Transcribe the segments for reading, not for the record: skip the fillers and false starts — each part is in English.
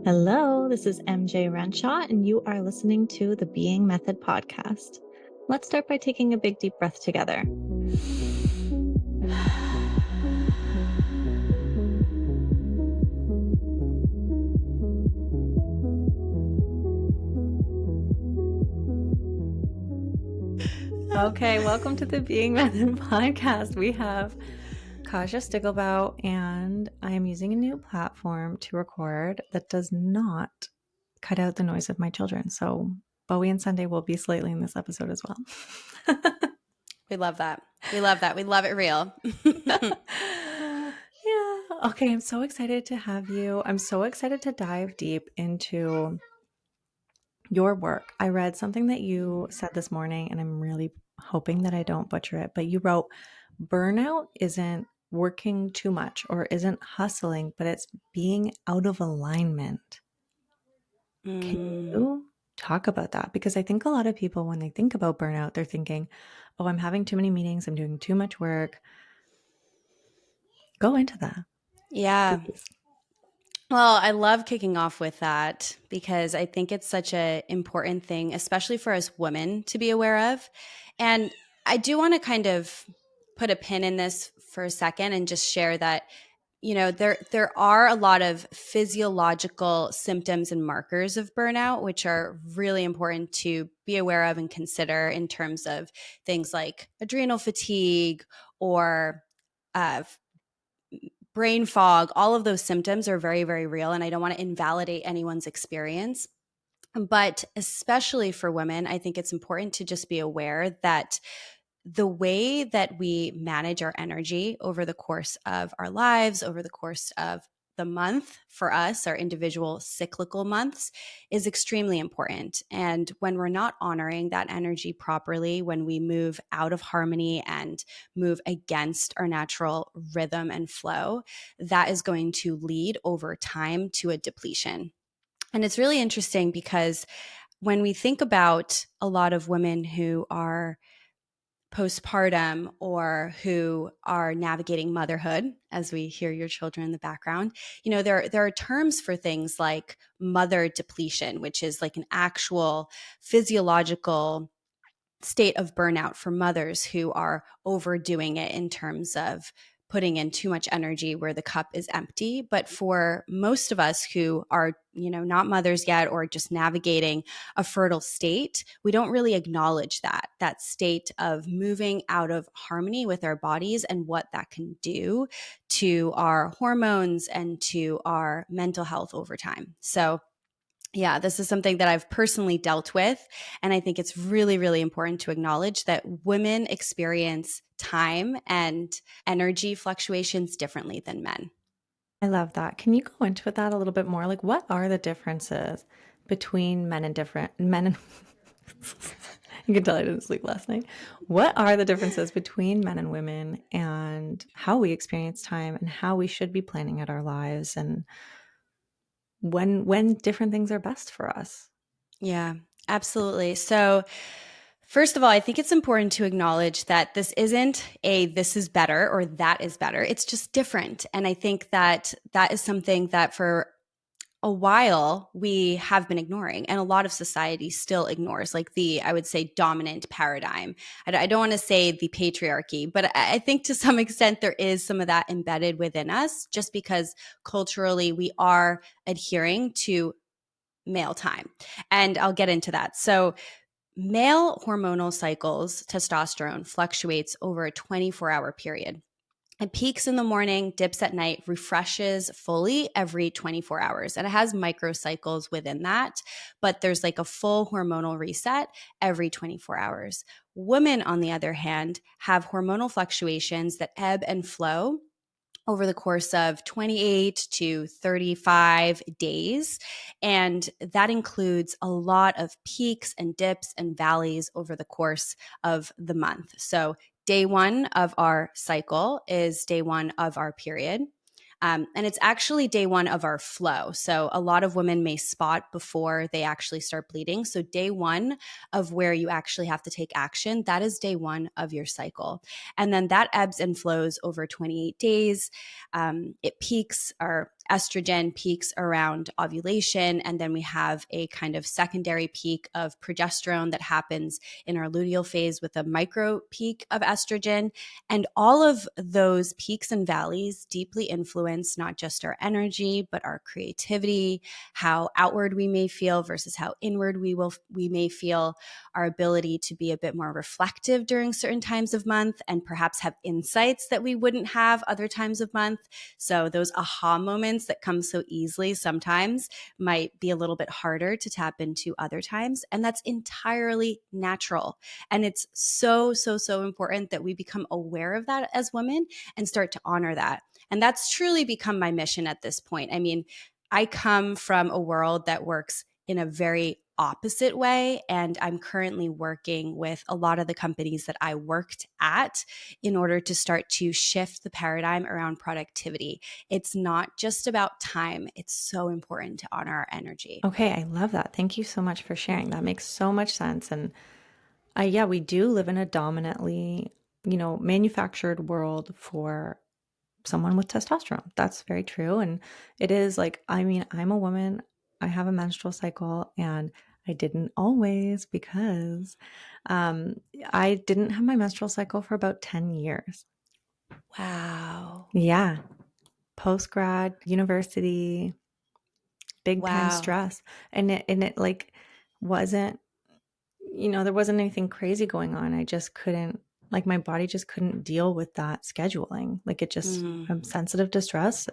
Hello, this is MJ Renshaw, and you are listening to the Being Method podcast. Let's start by taking a big deep breath together. Okay, welcome to the Being Method podcast. We have Kasia Stiggelbout, and I am using a new platform to record that does not cut out the noise of my children. So Bowie and Sunday will be slightly in this episode as well. We love that. We love that. We love it real. Yeah. Okay, I'm so excited to have you. I'm so excited to dive deep into your work. I read something that you said this morning, and I'm really hoping that I don't butcher it, but you wrote, burnout isn't working too much or isn't hustling, but it's being out of alignment. Can you talk about that? Because I think a lot of people, when they think about burnout, they're thinking, oh, I'm having too many meetings, I'm doing too much work. Go into that. Yeah. Please. Well, I love kicking off with that because I think it's such an important thing, especially for us women to be aware of. And I do want to kind of put a pin in this for a second and just share that, there are a lot of physiological symptoms and markers of burnout, which are really important to be aware of and consider in terms of things like adrenal fatigue or uh, brain fog. All of those symptoms are very, very real. And I don't want to invalidate anyone's experience. But especially for women, I think it's important to just be aware that the way that we manage our energy over the course of our lives, over the course of the month for us, our individual cyclical months, is extremely important. And when we're not honoring that energy properly, when we move out of harmony and move against our natural rhythm and flow, that is going to lead over time to a depletion. And it's really interesting because when we think about a lot of women who are postpartum or who are navigating motherhood, as we hear your children in the background, there are terms for things like mother depletion, which is like an actual physiological state of burnout for mothers who are overdoing it in terms of putting in too much energy where the cup is empty. But for most of us who are, not mothers yet or just navigating a fertile state, we don't really acknowledge that state of moving out of harmony with our bodies and what that can do to our hormones and to our mental health over time. So yeah, this is something that I've personally dealt with. And I think it's really, really important to acknowledge that women experience time and energy fluctuations differently than men. I love that. Can you go into that a little bit more? Like, what are the differences between men and you can tell I didn't sleep last night. What are the differences between men and women and how we experience time and how we should be planning out our lives and when different things are best for us? Yeah, absolutely. So, first of all, I think it's important to acknowledge that this isn't this is better or that is better. It's just different. And I think that that is something that for a while we have been ignoring, and a lot of society still ignores, like I would say, dominant paradigm. I don't want to say the patriarchy, but I think to some extent there is some of that embedded within us just because culturally we are adhering to male time. And I'll get into that. So male hormonal cycles, testosterone fluctuates over a 24-hour period. It peaks in the morning, dips at night, refreshes fully every 24 hours. And it has microcycles within that, but there's like a full hormonal reset every 24 hours. Women, on the other hand, have hormonal fluctuations that ebb and flow over the course of 28 to 35 days. And that includes a lot of peaks and dips and valleys over the course of the month. So day one of our cycle is day one of our period. And it's actually day one of our flow. So a lot of women may spot before they actually start bleeding. So day one of where you actually have to take action, that is day one of your cycle. And then that ebbs and flows over 28 days. It peaks or estrogen peaks around ovulation, and then we have a kind of secondary peak of progesterone that happens in our luteal phase with a micro peak of estrogen. And all of those peaks and valleys deeply influence not just our energy, but our creativity, how outward we may feel versus how inward we may feel, our ability to be a bit more reflective during certain times of month, and perhaps have insights that we wouldn't have other times of month. So those aha moments that come so easily sometimes might be a little bit harder to tap into other times. And that's entirely natural. And it's so, so, so important that we become aware of that as women and start to honor that. And that's truly become my mission at this point. I mean, I come from a world that works in a very opposite way. And I'm currently working with a lot of the companies that I worked at in order to start to shift the paradigm around productivity. It's not just about time. It's so important to honor our energy. Okay, I love that. Thank you so much for sharing. That makes so much sense. And yeah, we do live in a dominantly, manufactured world for someone with testosterone. That's very true. And it is like, I mean, I'm a woman, I have a menstrual cycle, and I didn't always because um, I didn't have my menstrual cycle for about 10 years. Wow. Yeah. Post grad, university, big time Wow. stress. And it like wasn't, there wasn't anything crazy going on. I just couldn't, like, my body just couldn't deal with that scheduling. Like, it just, Mm. I'm sensitive to stress.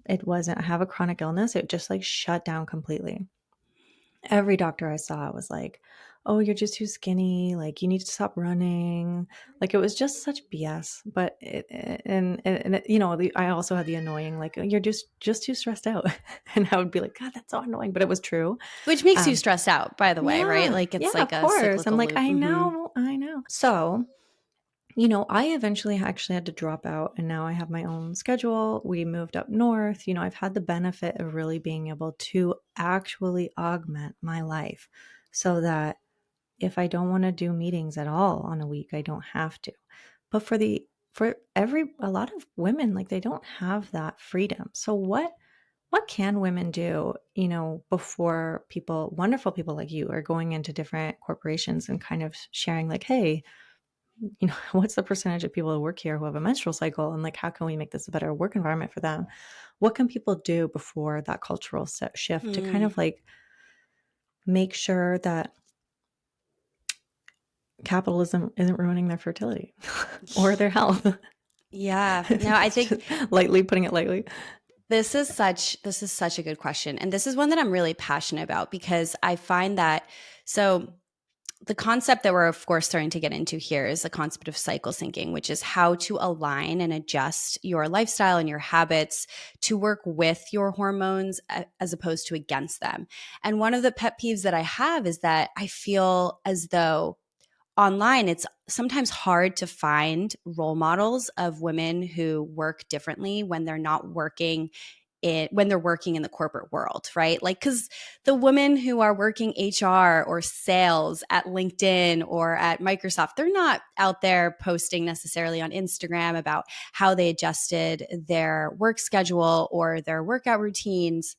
It wasn't, I have a chronic illness. It just like shut down completely. Every doctor I saw was like, "Oh, you're just too skinny. Like, you need to stop running." Like, it was just such BS. But I also had the annoying, like, "You're just too stressed out." And I would be like, God, that's so annoying. But it was true. Which makes you Um, stressed out, by the way, right? yeah, Like yeah, it's of like a course. I'm cyclical like, loop. Mm-hmm. I know. So, I eventually actually had to drop out, and now I have my own schedule. We moved up north. I've had the benefit of really being able to actually augment my life so that if I don't want to do meetings at all on a week, I don't have to. But a lot of women, like, they don't have that freedom. So what can women do, before wonderful people like you are going into different corporations and kind of sharing, like, hey, what's the percentage of people who work here who have a menstrual cycle, and like, how can we make this a better work environment for them? What can people do before that cultural shift to kind Mm. of like make sure that capitalism isn't ruining their fertility or their health? Yeah. No, I That's think just lightly putting it lightly. this is such a good question. And this is one that I'm really passionate about because I find that so the concept that we're of course starting to get into here is the concept of cycle syncing, which is how to align and adjust your lifestyle and your habits to work with your hormones as opposed to against them. And one of the pet peeves that I have is that I feel as though online it's sometimes hard to find role models of women who work differently when they're not working when they're working in the corporate world, right? Like, because the women who are working HR or sales at LinkedIn or at Microsoft, they're not out there posting necessarily on Instagram about how they adjusted their work schedule or their workout routines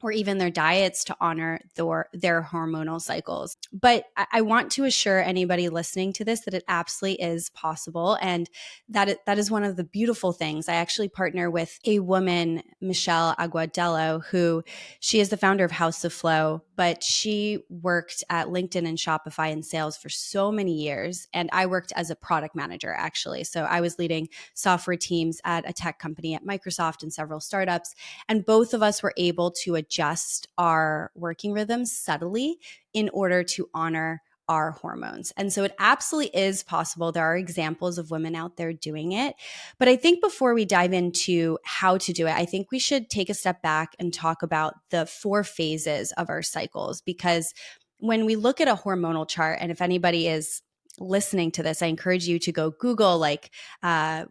or even their diets to honor their hormonal cycles. But I want to assure anybody listening to this that it absolutely is possible. And that is one of the beautiful things. I actually partner with a woman, Michelle Aguadello, who she is the founder of House of Flow, but she worked at LinkedIn and Shopify in sales for so many years. And I worked as a product manager, actually. So I was leading software teams at a tech company at Microsoft and several startups. And both of us were able to adjust our working rhythms subtly in order to honor our hormones. And so it absolutely is possible. There are examples of women out there doing it. But I think before we dive into how to do it, I think we should take a step back and talk about the 4 phases of our cycles. Because when we look at a hormonal chart, and if anybody is listening to this, I encourage you to go Google like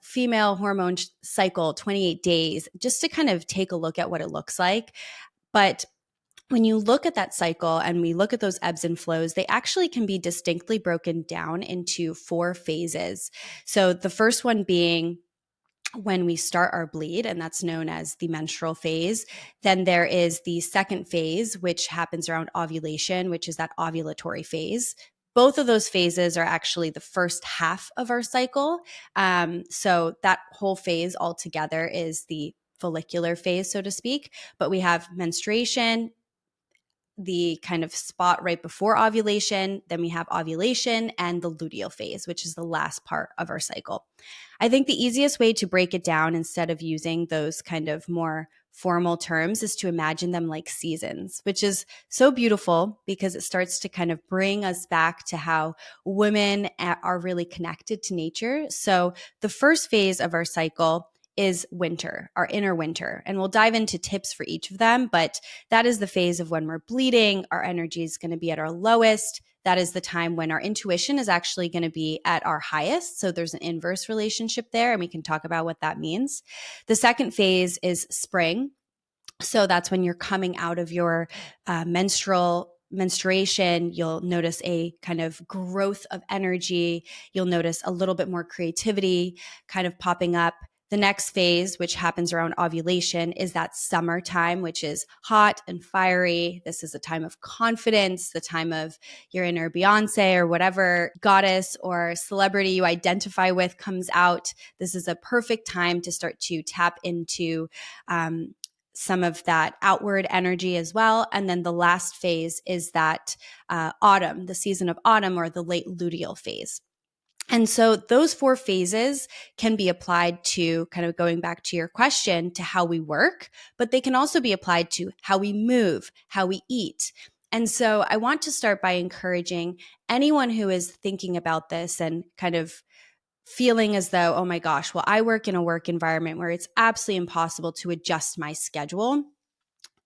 female hormone cycle 28 days just to kind of take a look at what it looks like. But when you look at that cycle and we look at those ebbs and flows, they actually can be distinctly broken down into 4 phases. So the first one being when we start our bleed, and that's known as the menstrual phase. Then there is the second phase, which happens around ovulation, which is that ovulatory phase. Both of those phases are actually the first half of our cycle. So that whole phase altogether is the follicular phase, so to speak. But we have menstruation, the kind of spot right before ovulation. Then we have ovulation and the luteal phase, which is the last part of our cycle. I think the easiest way to break it down instead of using those kind of more formal terms is to imagine them like seasons, which is so beautiful because it starts to kind of bring us back to how women are really connected to nature. So the first phase of our cycle is winter, our inner winter. And we'll dive into tips for each of them, but that is the phase of when we're bleeding. Our energy is going to be at our lowest. That is the time when our intuition is actually going to be at our highest. So there's an inverse relationship there, and we can talk about what that means. The second phase is spring. So that's when you're coming out of your menstruation. You'll notice a kind of growth of energy. You'll notice a little bit more creativity kind of popping up. The next phase, which happens around ovulation, is that summertime, which is hot and fiery. This is a time of confidence, the time of your inner Beyonce or whatever goddess or celebrity you identify with comes out. This is a perfect time to start to tap into some of that outward energy as well. And then the last phase is that autumn, the season of autumn, or the late luteal phase. And so those four phases can be applied to, kind of going back to your question, to how we work, but they can also be applied to how we move, how we eat. And so I want to start by encouraging anyone who is thinking about this and kind of feeling as though, oh my gosh, well, I work in a work environment where it's absolutely impossible to adjust my schedule.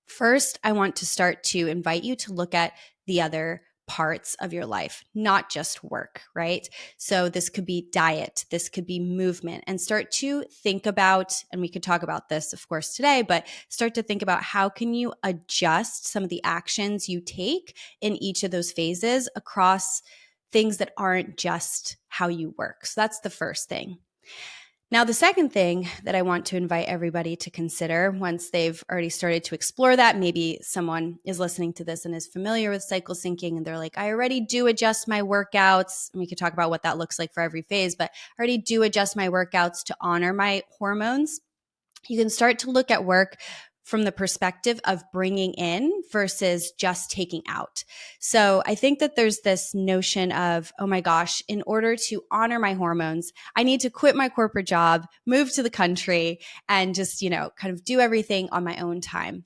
First, I want to start to invite you to look at the other parts of your life, not just work, right? So this could be diet, this could be movement, and start to think about, and we could talk about this, of course, today, but start to think about how can you adjust some of the actions you take in each of those phases across things that aren't just how you work. So that's the first thing. Now, the second thing that I want to invite everybody to consider once they've already started to explore that, maybe someone is listening to this and is familiar with cycle syncing and they're like, I already do adjust my workouts. And we could talk about what that looks like for every phase, but I already do adjust my workouts to honor my hormones. You can start to look at work from the perspective of bringing in versus just taking out. So I think that there's this notion of, oh my gosh, in order to honor my hormones, I need to quit my corporate job, move to the country, and just, kind of do everything on my own time.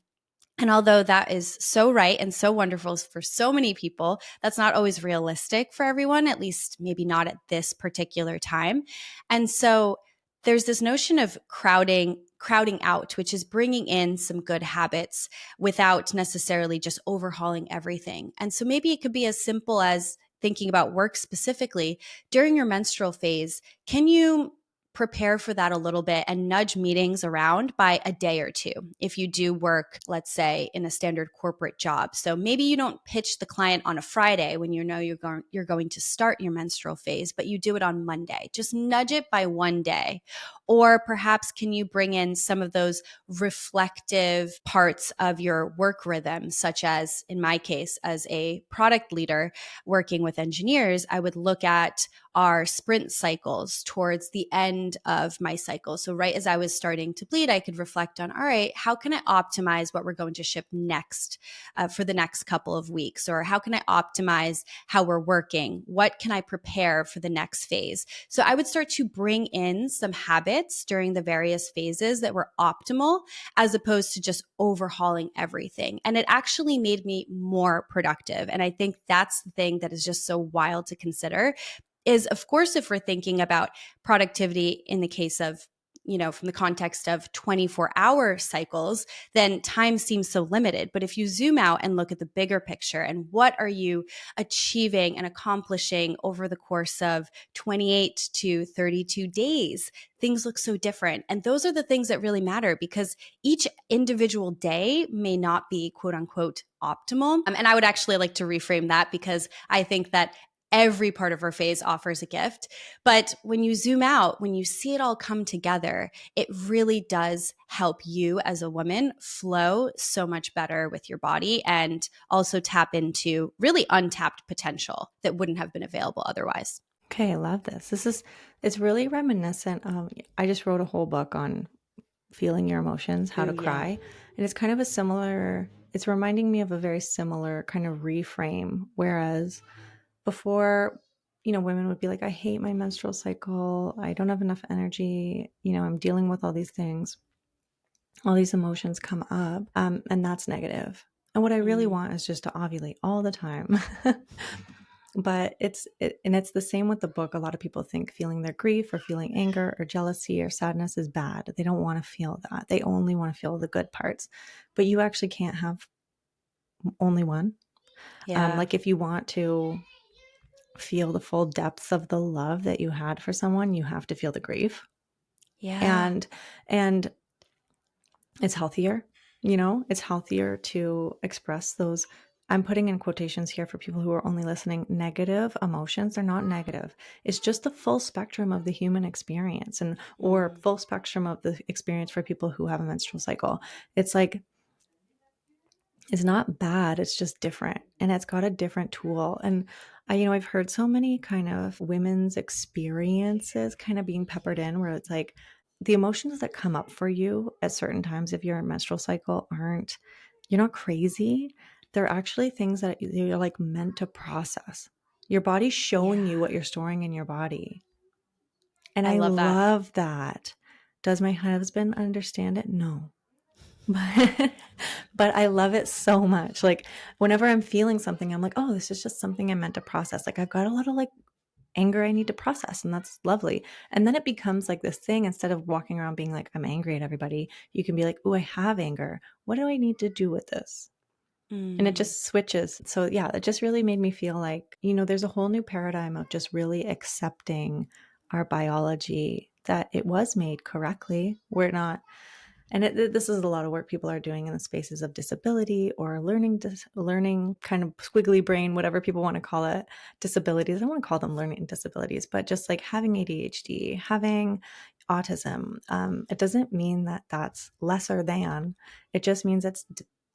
And although that is so right and so wonderful for so many people, that's not always realistic for everyone, at least maybe not at this particular time. And so there's this notion of crowding out, which is bringing in some good habits without necessarily just overhauling everything. And so maybe it could be as simple as thinking about work specifically during your menstrual phase. Can you prepare for that a little bit and nudge meetings around by a day or two if you do work, let's say, in a standard corporate job? So maybe you don't pitch the client on a Friday when you know you're going to start your menstrual phase, but you do it on Monday. Just nudge it by one day. Or perhaps can you bring in some of those reflective parts of your work rhythm, such as in my case, as a product leader working with engineers, I would look at our sprint cycles towards the end of my cycle. So right as I was starting to bleed, I could reflect on, all right, how can I optimize what we're going to ship next for the next couple of weeks? Or how can I optimize how we're working? What can I prepare for the next phase? So I would start to bring in some habits during the various phases that were optimal as opposed to just overhauling everything. And it actually made me more productive. And I think that's the thing that is just so wild to consider is, of course, if we're thinking about productivity in the case of, from the context of 24-hour cycles, then time seems so limited. But if you zoom out and look at the bigger picture and what are you achieving and accomplishing over the course of 28 to 32 days, things look so different. And those are the things that really matter because each individual day may not be quote unquote optimal. And I would actually like to reframe that because I think that every part of our phase offers a gift. But when you zoom out, when you see it all come together, it really does help you as a woman flow so much better with your body and also tap into really untapped potential that wouldn't have been available otherwise. Okay, I love this. It's really reminiscent. I just wrote a whole book on feeling your emotions, how Ooh, to yeah. cry. And it's kind of a similar, it's reminding me of a very similar kind of reframe. Whereas before, women would be like, I hate my menstrual cycle. I don't have enough energy. I'm dealing with all these things. All these emotions come up, and that's negative. And what I really Mm, want is just to ovulate all the time. But and it's the same with the book. A lot of people think feeling their grief or feeling anger or jealousy or sadness is bad. They don't want to feel that. They only want to feel the good parts. But you actually can't have only one. yeah. Like if you want to feel the full depths of the love that you had for someone, you have to feel the grief. Yeah. And it's healthier, it's healthier to express those. I'm putting in quotations here for people who are only listening. Negative emotions, they're not negative. It's just the full spectrum of the human experience, and or Mm, full spectrum of the experience for people who have a menstrual cycle. It's like, it's not bad, it's just different, and it's got a different tool. And I've heard so many kind of women's experiences kind of being peppered in, where it's like the emotions that come up for you at certain times of your menstrual cycle aren't, you're not crazy. They're actually things that you're like meant to process. Your body's showing you yeah. what you're storing in your body. And I I love that. love that. Does my husband understand it? No. But but I love it so much. Like whenever I'm feeling something, I'm like, oh, this is just something I'm meant to process. Like I've got a lot of like anger I need to process, and that's lovely. And then it becomes like this thing. Instead of walking around being like, I'm angry at everybody, you can be like, oh, I have anger. What do I need to do with this? And it Mm, just switches. So yeah, it just really made me feel like, there's a whole new paradigm of just really accepting our biology, that it was made correctly. We're not, and this is a lot of work people are doing in the spaces of disability or learning kind of squiggly brain, whatever people want to call it, disabilities. I don't want to call them learning disabilities, but just like having ADHD, having autism. It doesn't mean that that's lesser than. It just means it's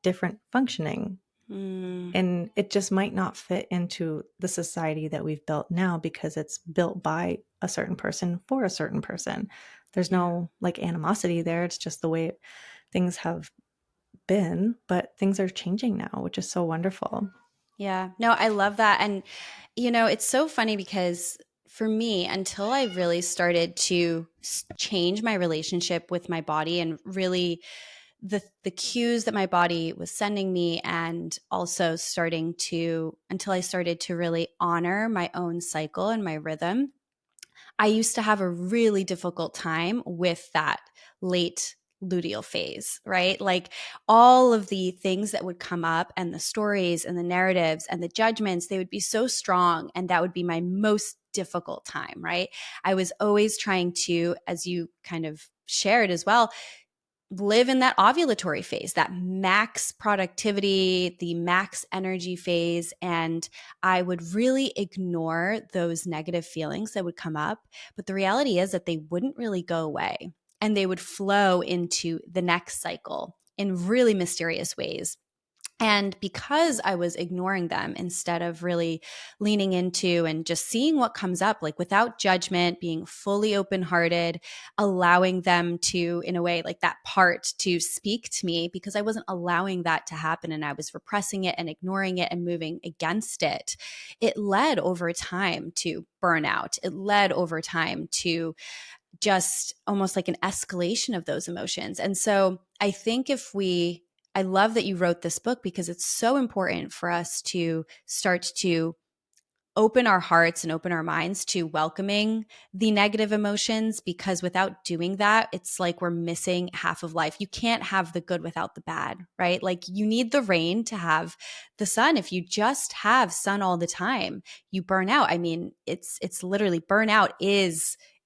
different functioning, mm, and it just might not fit into the society that we've built now because it's built by a certain person for a certain person. There's yeah. no like animosity there. It's just the way things have been, but things are changing now, which is so wonderful. Yeah. No, I love that. And, it's so funny because for me, until I really started to change my relationship with my body and really the cues that my body was sending me, and also starting to until I started to really honor my own cycle and my rhythm, I used to have a really difficult time with that late luteal phase, right? Like all of the things that would come up and the stories and the narratives and the judgments, they would be so strong. And that would be my most difficult time, right? I was always trying to, as you kind of shared as well, live in that ovulatory phase, that max productivity, the max energy phase. And I would really ignore those negative feelings that would come up. But the reality is that they wouldn't really go away, and they would flow into the next cycle in really mysterious ways. And because I was ignoring them instead of really leaning into and just seeing what comes up, like without judgment, being fully open hearted, allowing them to, in a way, like that part to speak to me, because I wasn't allowing that to happen and I was repressing it and ignoring it and moving against it, it led over time to burnout. It led over time to just almost like an escalation of those emotions. And so I think I love that you wrote this book because it's so important for us to start to open our hearts and open our minds to welcoming the negative emotions, because without doing that, it's like we're missing half of life. You can't have the good without the bad, right? Like you need the rain to have the sun. If you just have sun all the time, you burn out. I mean, it's literally burnout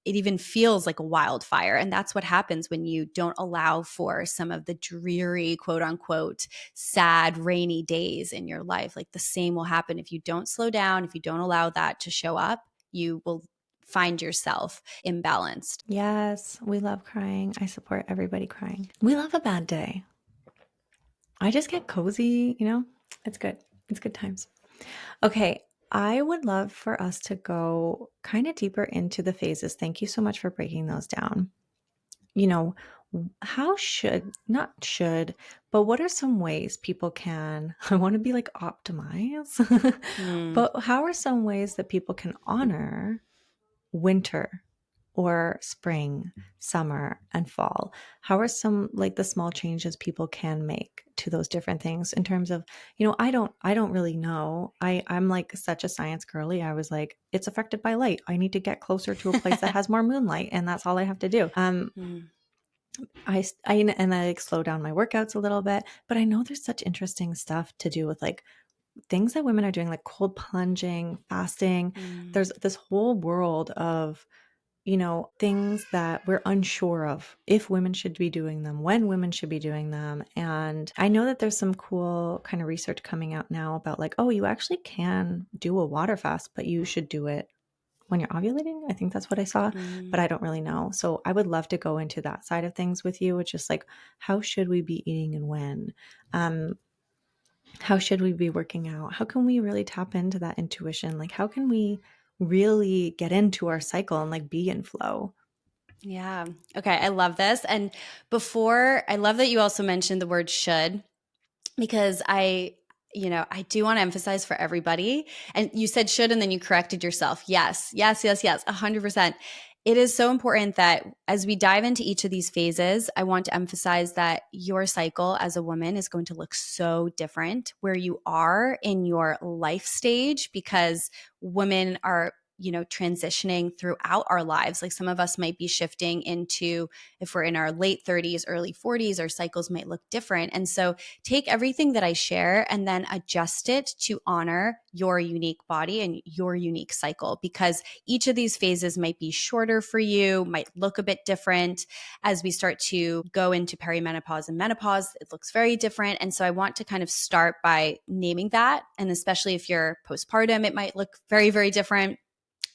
it even feels like a wildfire. And that's what happens when you don't allow for some of the dreary, quote unquote, sad, rainy days in your life. Like the same will happen if you don't slow down, if you don't allow that to show up, you will find yourself imbalanced. Yes, we love crying. I support everybody crying. We love a bad day. I just get cozy, you know? It's good. It's good times. Okay, I would love for us to go kind of deeper into the phases. Thank you so much for breaking those down. You know, how should, not should, but what are some ways people can, I want to be like optimize, Mm, but how are some ways that people can honor winter or spring, summer, and fall? How are some like the small changes people can make to those different things in terms of, I don't really know. I'm like such a science girly. I was like, it's affected by light. I need to get closer to a place that has more moonlight, and that's all I have to do. mm, And I like slow down my workouts a little bit, but I know there's such interesting stuff to do with like things that women are doing, like cold plunging, fasting. mm. There's this whole world of things that we're unsure of if women should be doing them, when women should be doing them. And I know that there's some cool kind of research coming out now about like, oh, you actually can do a water fast, but you should do it when you're ovulating. I think that's what I saw, but Mm. I don't really know. So I would love to go into that side of things with you, which is like, how should we be eating and when? Um, how should we be working out? How can we really tap into that intuition? Like, how can we really get into our cycle and like be in flow? Yeah. Okay. I love this. And before, I love that you also mentioned the word should, because I do want to emphasize for everybody. And you said should, and then you corrected yourself. Yes, yes, yes, yes, 100%. It is so important that as we dive into each of these phases, I want to emphasize that your cycle as a woman is going to look so different where you are in your life stage, because women are transitioning throughout our lives. Like some of us might be shifting into, if we're in our late 30s, early 40s, our cycles might look different. And so take everything that I share and then adjust it to honor your unique body and your unique cycle, because each of these phases might be shorter for you, might look a bit different. As we start to go into perimenopause and menopause, it looks very different. And so I want to kind of start by naming that. And especially if you're postpartum, it might look very, very different.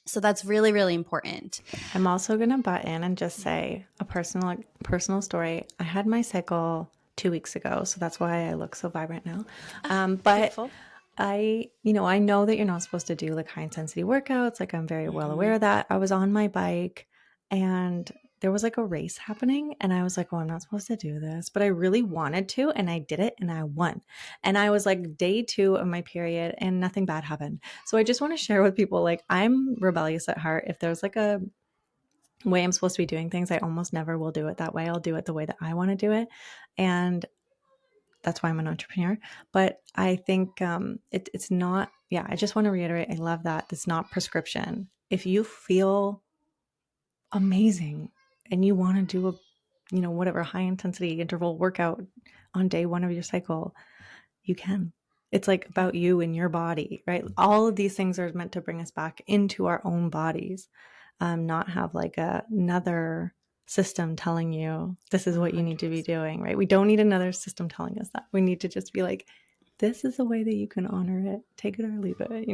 So that's really, really important. I'm also gonna butt in and just say a personal story. I had my cycle 2 weeks ago, so that's why I look so vibrant now. But Beautiful. I know that you're not supposed to do like high intensity workouts. Like I'm very well aware Mhm. of that. I was on my bike and there was like a race happening and I was like, oh, I'm not supposed to do this, but I really wanted to and I did it and I won. And I was like day 2 of my period and nothing bad happened. So I just want to share with people, like I'm rebellious at heart. If there's like a way I'm supposed to be doing things, I almost never will do it that way. I'll do it the way that I want to do it. And that's why I'm an entrepreneur. But I think it's not, yeah, I just want to reiterate, I love that. It's not prescription. If you feel amazing and you want to do a, whatever high intensity interval workout on day 1 of your cycle, you can. It's like about you and your body, right? All of these things are meant to bring us back into our own bodies, not have like another system telling you this is what you need to be 100%. doing, right? We don't need another system telling us that. We need to just be like, this is a way that you can honor it. Take it or leave it.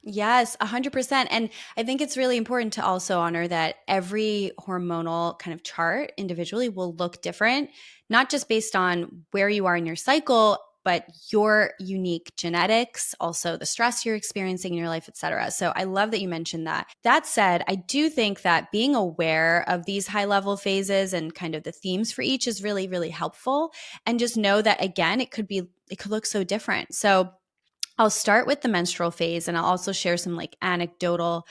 Yes, 100%. And I think it's really important to also honor that every hormonal kind of chart individually will look different, not just based on where you are in your cycle, but your unique genetics, also the stress you're experiencing in your life, et cetera. So I love that you mentioned that. That said, I do think that being aware of these high level phases and kind of the themes for each is really, really helpful. And just know that, again, it could look so different. So I'll start with the menstrual phase and I'll also share some like anecdotal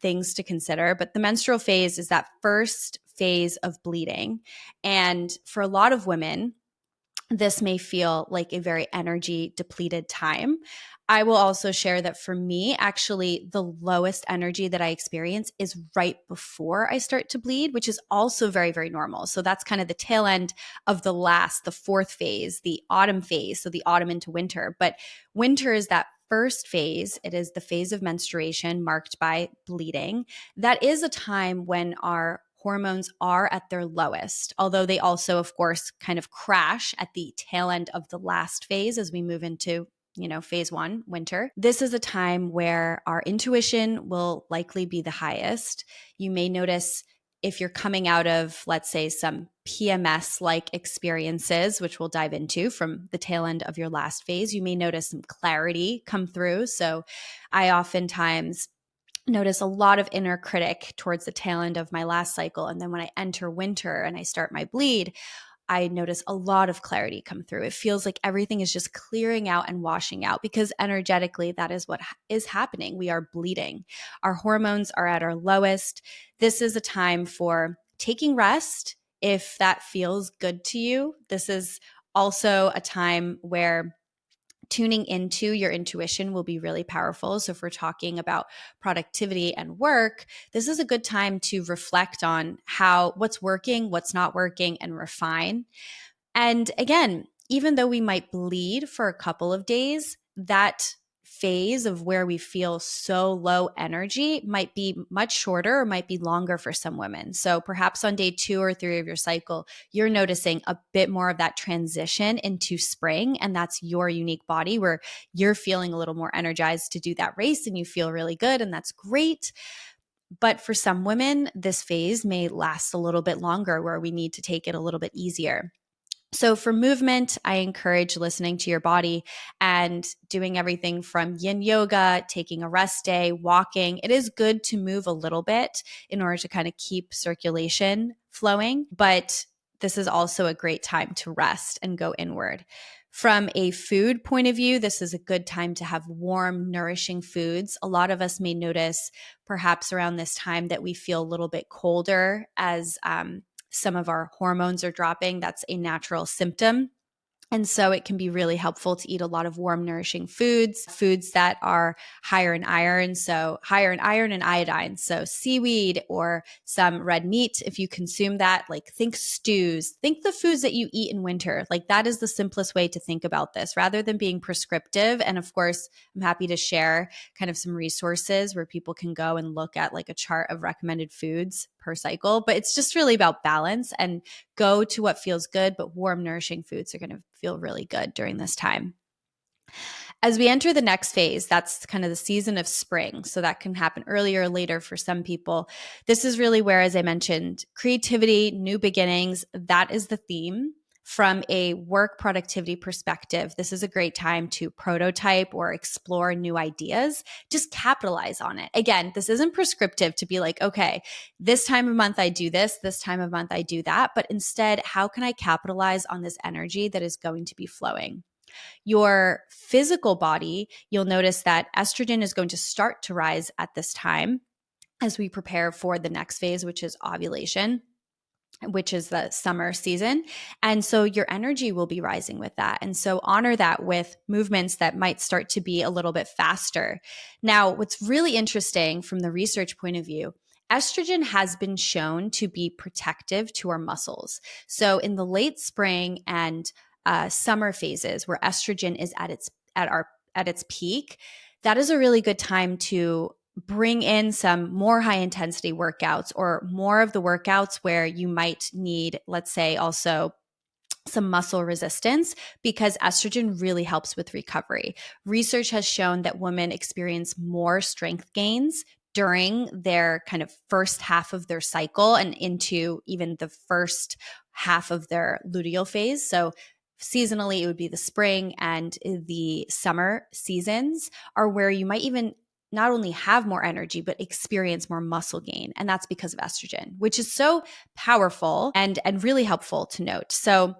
things to consider. But the menstrual phase is that first phase of bleeding. And for a lot of women, this may feel like a very energy depleted time. I will also share that for me, actually, the lowest energy that I experience is right before I start to bleed, which is also very, very normal. So that's kind of the tail end of the 4th phase, the autumn phase. So the autumn into winter. But winter is that first phase, it is the phase of menstruation marked by bleeding. That is a time when our hormones are at their lowest, although they also, of course, kind of crash at the tail end of the last phase as we move into phase one, winter. This is a time where our intuition will likely be the highest. You may notice if you're coming out of, let's say, some PMS like experiences, which we'll dive into from the tail end of your last phase, you may notice some clarity come through. So I oftentimes notice a lot of inner critic towards the tail end of my last cycle. And then when I enter winter and I start my bleed, I notice a lot of clarity come through. It feels like everything is just clearing out and washing out because energetically, that is what is happening. We are bleeding. Our hormones are at our lowest. This is a time for taking rest if that feels good to you. This is also a time where tuning into your intuition will be really powerful. So, if we're talking about productivity and work, this is a good time to reflect on what's working, what's not working, and refine. And again, even though we might bleed for a couple of days, that phase of where we feel so low energy might be much shorter or might be longer for some women. So perhaps on day 2 or 3 of your cycle, you're noticing a bit more of that transition into spring. And that's your unique body where you're feeling a little more energized to do that race and you feel really good. And that's great. But for some women, this phase may last a little bit longer where we need to take it a little bit easier. So for movement, I encourage listening to your body and doing everything from yin yoga, taking a rest day, walking. It is good to move a little bit in order to kind of keep circulation flowing, but this is also a great time to rest and go inward. From a food point of view, this is a good time to have warm, nourishing foods. A lot of us may notice perhaps around this time that we feel a little bit colder as some of our hormones are dropping. That's a natural symptom. And so it can be really helpful to eat a lot of warm, nourishing foods that are higher in iron. So higher in iron and iodine. So seaweed or some red meat, if you consume that, like think stews, think the foods that you eat in winter. Like that is the simplest way to think about this rather than being prescriptive. And of course, I'm happy to share kind of some resources where people can go and look at like a chart of recommended foods per cycle. But it's just really about balance and go to what feels good, but warm, nourishing foods are going to feel really good during this time. As we enter the next phase, that's kind of the season of spring. So that can happen earlier or later for some people. This is really where, as I mentioned, creativity, new beginnings, that is the theme. From a work productivity perspective, this is a great time to prototype or explore new ideas. Just capitalize on it. Again, this isn't prescriptive to be like, okay, this time of month I do this time of month I do that. But instead, how can I capitalize on this energy that is going to be flowing? Your physical body, you'll notice that estrogen is going to start to rise at this time as we prepare for the next phase, which is ovulation, which is the summer season. And so your energy will be rising with that. And so honor that with movements that might start to be a little bit faster. Now, what's really interesting from the research point of view, estrogen has been shown to be protective to our muscles. So in the late spring and summer phases where estrogen is at its peak, that is a really good time to bring in some more high intensity workouts or more of the workouts where you might need, let's say, also some muscle resistance because estrogen really helps with recovery. Research has shown that women experience more strength gains during their kind of first half of their cycle and into even the first half of their luteal phase. So seasonally, it would be the spring and the summer seasons are where you might even not only have more energy, but experience more muscle gain. And that's because of estrogen, which is so powerful and really helpful to note. So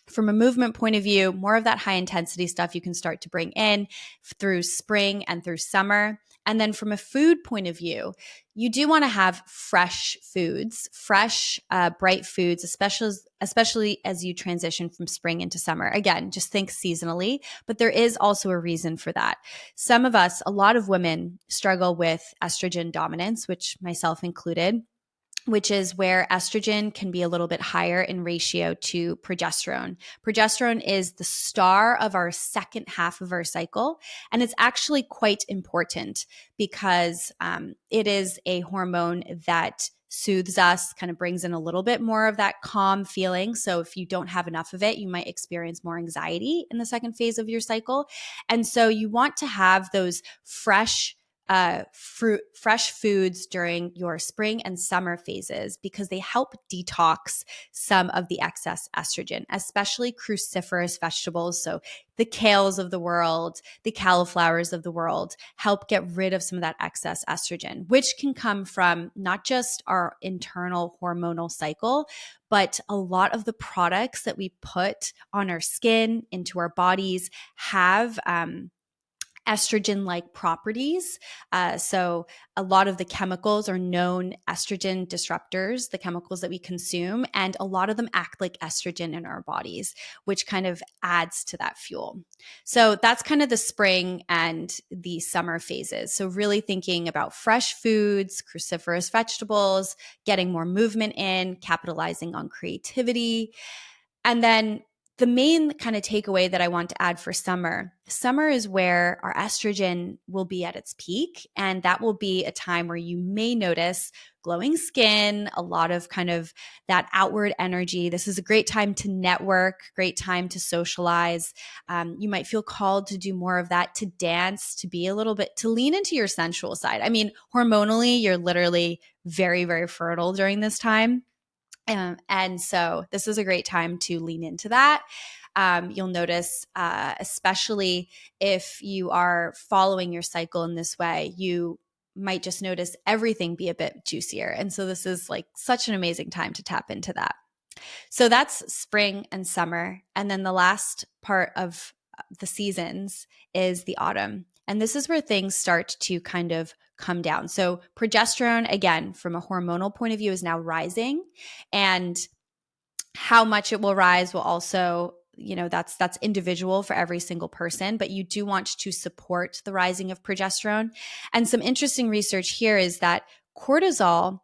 from a movement point of view, more of that high intensity stuff you can start to bring in through spring and through summer. And then from a food point of view, you do want to have fresh foods, bright foods, especially as you transition from spring into summer. Again, just think seasonally, but there is also a reason for that. Some of us, a lot of women struggle with estrogen dominance, which myself included. which is where estrogen can be a little bit higher in ratio to progesterone. Progesterone is the star of our second half of our cycle, and it's actually quite important because it is a hormone that soothes us, kind of brings in a little bit more of that calm feeling. So if you don't have enough of it, you might experience more anxiety in the second phase of your cycle. And so you want to have those fresh foods during your spring and summer phases because they help detox some of the excess estrogen, especially cruciferous vegetables. So the kales of the world, the cauliflowers of the world help get rid of some of that excess estrogen, which can come from not just our internal hormonal cycle, but a lot of the products that we put on our skin, into our bodies, have estrogen like properties. So, a lot of the chemicals are known estrogen disruptors, the chemicals that we consume, and a lot of them act like estrogen in our bodies, which kind of adds to that fuel. So, that's kind of the spring and the summer phases. So, really thinking about fresh foods, cruciferous vegetables, getting more movement in, capitalizing on creativity. And then the main kind of takeaway that I want to add for summer is where our estrogen will be at its peak. And that will be a time where you may notice glowing skin, a lot of kind of that outward energy. This is a great time to network, great time to socialize. You might feel called to do more of that, to dance, to be a little bit, to lean into your sensual side. I mean, hormonally, you're literally very, very fertile during this time. And so this is a great time to lean into that. You'll notice, especially if you are following your cycle in this way, you might just notice everything be a bit juicier. And so this is like such an amazing time to tap into that. So that's spring and summer. And then the last part of the seasons is the autumn. And this is where things start to kind of come down. So progesterone, again, from a hormonal point of view, is now rising. And how much it will rise will also, that's individual for every single person, but you do want to support the rising of progesterone. And some interesting research here is that cortisol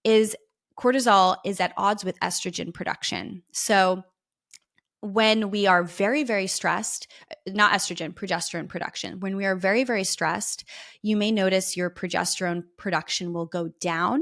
is at odds with estrogen production. So when we are very, very stressed, not estrogen, progesterone production, when we are very, very stressed, you may notice your progesterone production will go down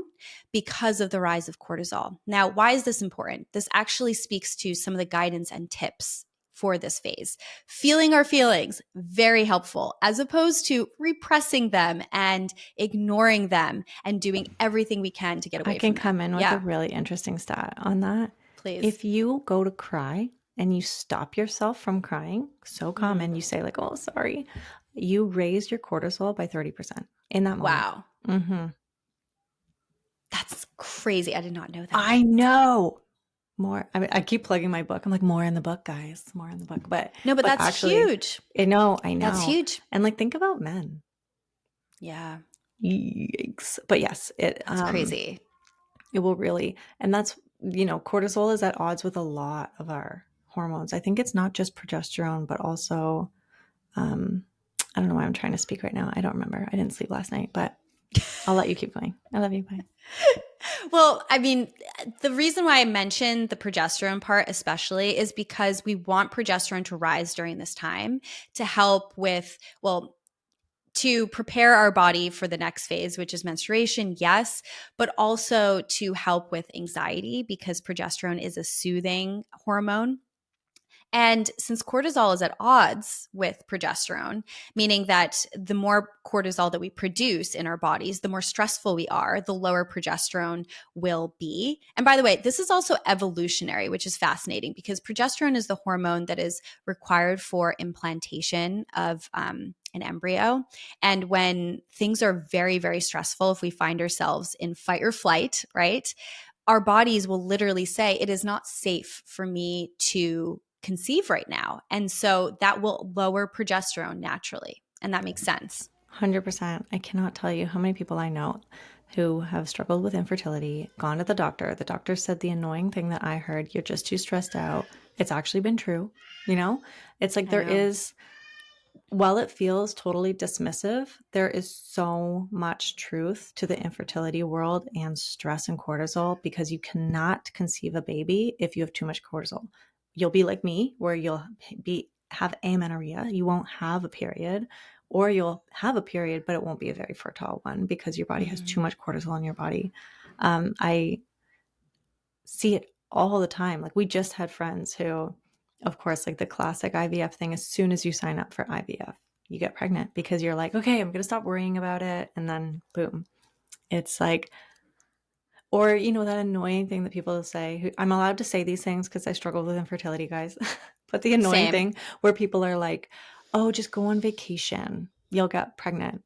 because of the rise of cortisol. Now, why is this important? This actually speaks to some of the guidance and tips for this phase. Feeling our feelings, very helpful, as opposed to repressing them and ignoring them and doing everything we can to get I away can from them. come in with a Yeah, really interesting stat on that. please. If you go to cry and you stop yourself from crying, so common, you say like, "Oh, sorry," you raise your cortisol by 30% in that moment. Wow. Mm-hmm. That's crazy. I did not know that. I know. More. I mean, I keep plugging my book. I'm like, more in the book, guys. More in the book. No, but But that's actually, huge. I That's know. huge. And like, think about men. Yeah, Yikes. But yes, that's crazy. it will really, and that's, cortisol is at odds with a lot of our hormones. I think it's not just progesterone, but also, I don't know why I'm trying to speak right now. I don't remember. I didn't sleep last night, but I'll let you keep going. I love you. Bye. Well, I mean, the reason why I mentioned the progesterone part especially is because we want progesterone to rise during this time to help with, well, to prepare our body for the next phase, which is menstruation, yes, but also to help with anxiety because progesterone is a soothing hormone. And since cortisol is at odds with progesterone, meaning that the more cortisol that we produce in our bodies, the more stressful we are, the lower progesterone will be. And by the way, this is also evolutionary, which is fascinating because progesterone is the hormone that is required for implantation of an embryo. And when things are very, very stressful, if we find ourselves in fight or flight, right? Our bodies will literally say, it is not safe for me to conceive right now. And so that will lower progesterone naturally. And that makes sense. 100%. I cannot tell you how many people I know who have struggled with infertility, gone to the doctor. The doctor said the annoying thing that I heard, "You're just too stressed out." It's actually been true. It's like I know. while it feels totally dismissive, there is so much truth to the infertility world and stress and cortisol, because you cannot conceive a baby if you have too much cortisol. You'll be like me, where you'll have amenorrhea, you won't have a period, or you'll have a period, but it won't be a very fertile one because your body has too Mm. much cortisol in your body. I see it all the time. Like, we just had friends who, of course, like the classic IVF thing, as soon as you sign up for IVF, you get pregnant because you're like, okay, I'm going to stop worrying about it. And then boom, it's like, or, that annoying thing that people say, I'm allowed to say these things because I struggle with infertility, guys. But the annoying Same. thing where people are like, oh, just go on vacation, you'll get pregnant.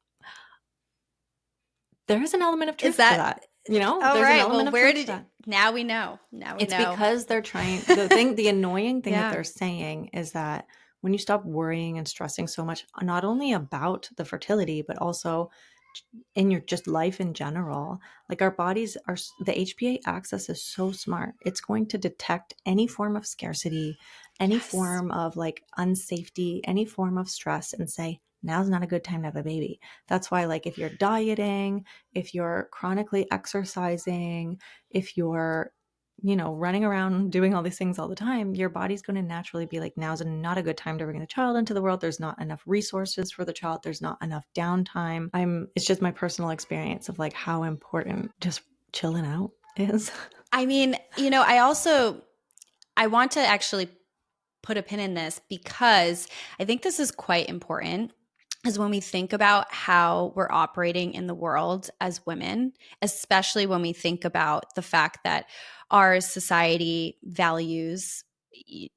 There is an element of Is truth to that that. all There's an right? Well, element of where truth to did that. now we know. Now we It's know. because they're trying, the annoying thing that Yeah. they're saying is that when you stop worrying and stressing so much, not only about the fertility, but also in your just life in general, like our bodies are, the HPA axis is so smart. It's going to detect any form of scarcity, any Yes. form of like unsafety, any form of stress, and say, now's not a good time to have a baby. That's why, like, if you're dieting, if you're chronically exercising, if you're, running around doing all these things all the time, your body's going to naturally be like, now's not a good time to bring the child into the world. There's not enough resources for the child. There's not enough downtime. It's just my personal experience of like how important just chilling out is. I mean, I want to actually put a pin in this because I think this is quite important. Is when we think about how we're operating in the world as women, especially when we think about the fact that our society values,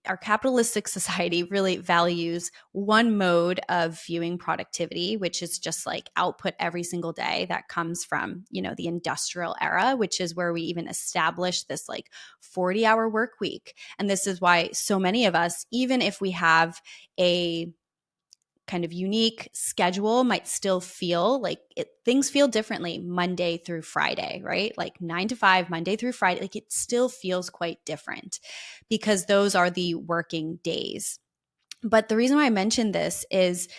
our capitalistic society really values one mode of viewing productivity, which is just like output every single day. That comes from, the industrial era, which is where we even established this like 40-hour work week. And this is why so many of us, even if we have a kind of unique schedule, might still feel like things feel differently Monday through Friday, right? Like 9 to 5, Monday through Friday, like it still feels quite different because those are the working days. But the reason why I mentioned this is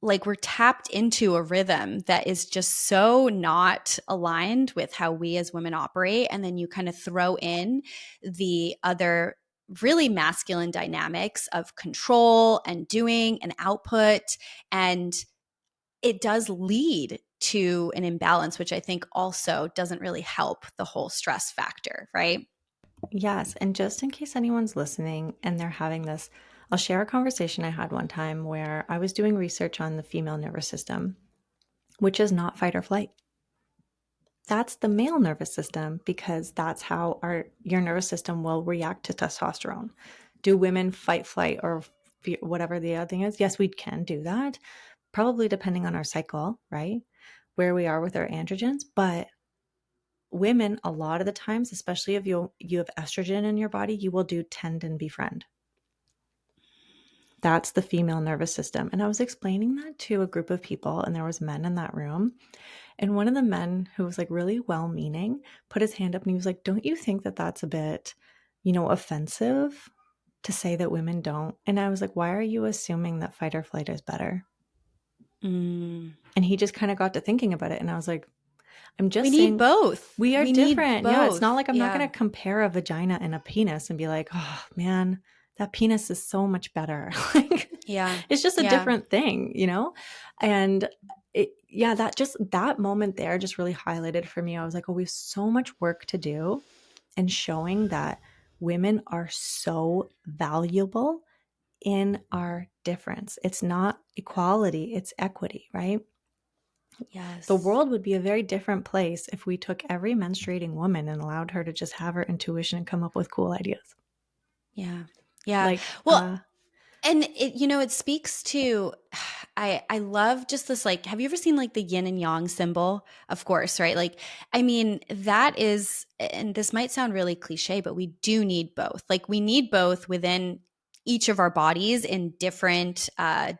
like we're tapped into a rhythm that is just so not aligned with how we as women operate. And then you kind of throw in the other really masculine dynamics of control and doing and output. And it does lead to an imbalance, which I think also doesn't really help the whole stress factor, right? Yes. And just in case anyone's listening and they're having this, I'll share a conversation I had one time where I was doing research on the female nervous system, which is not fight or flight. That's the male nervous system, because that's how your nervous system will react to testosterone. Do women fight, flight, or whatever the other thing is? Yes, we can do that, probably depending on our cycle, right? Where we are with our androgens. But women, a lot of the times, especially if you have estrogen in your body, you will do tend and befriend. That's the female nervous system. And I was explaining that to a group of people, and there was men in that room. And one of the men, who was like really well-meaning, put his hand up and he was like, don't you think that that's a bit, offensive to say that women don't? And I was like, why are you assuming that fight or flight is better? Mm. And he just kind of got to thinking about it. And I was like, I'm We just need saying both. we are We need different. Yeah, it's not both. like I'm not Yeah. going to compare a vagina and a penis and be like, oh man, that penis is so much better. Like, Yeah. it's just a Yeah. different thing. And yeah, that moment there just really highlighted for me. I was like, oh, we have so much work to do in showing that women are so valuable in our difference. It's not equality, it's equity, right? The Yes. world would be a very different place if we took every menstruating woman and allowed her to just have her intuition and come up with cool ideas. Yeah. Yeah. Like, Well, and it speaks to I love just this, like, have you ever seen like the yin and yang symbol? Of course, right? Like, I mean, that is, and this might sound really cliche, but we do need both. Like we need both within each of our bodies in different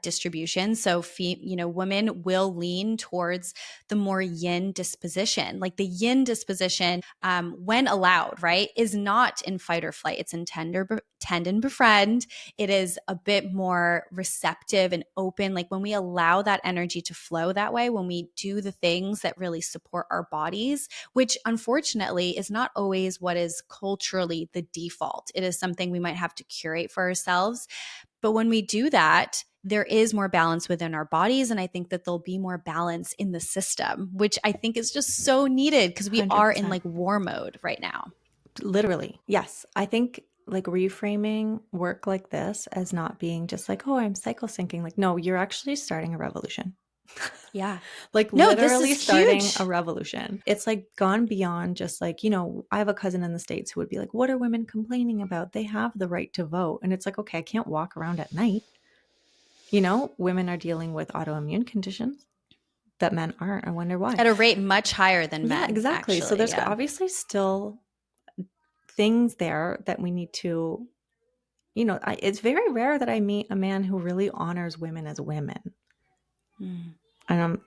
distributions. So, women will lean towards the more yin disposition. Like the yin disposition, when allowed, right, is not in fight or flight. It's in tend and befriend. It is a bit more receptive and open. Like when we allow that energy to flow that way, when we do the things that really support our bodies, which unfortunately is not always what is culturally the default. It is something we might have to curate for ourselves. But when we do that, there is more balance within our bodies. And I think that there'll be more balance in the system, which I think is just so needed because we are in 100%. like war mode right now. Literally. Yes. I think like reframing work like this as not being just like, oh, I'm cycle syncing. Like, no, you're actually starting a revolution. Yeah. Like No, this is literally starting a huge. revolution. It's like gone beyond just like, I have a cousin in the States who would be like, what are women complaining about? They have the right to vote. And it's like, okay, I can't walk around at night. Women are dealing with autoimmune conditions that men aren't. I wonder why. At a rate much higher than Yeah, men, exactly. So actually. there's Yeah. obviously still things there that we need to, it's very rare that I meet a man who really honors women as women. Mm. And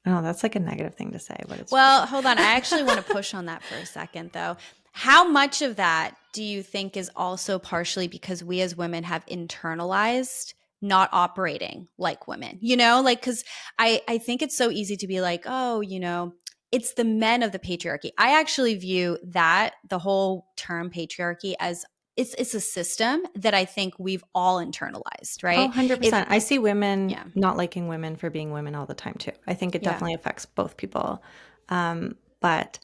I know that's like a negative thing to say, but it's true. Well, hold on. I actually want to push on that for a second, though. How much of that do you think is also partially because we as women have internalized not operating like women? Like, because I think it's so easy to be like, oh, it's the men of the patriarchy. I actually view that the whole term patriarchy as it's a system that I think we've all internalized, Oh, right? If 100%. I see women Yeah, not liking women for being women all the time too. I think it yeah. definitely affects both people. But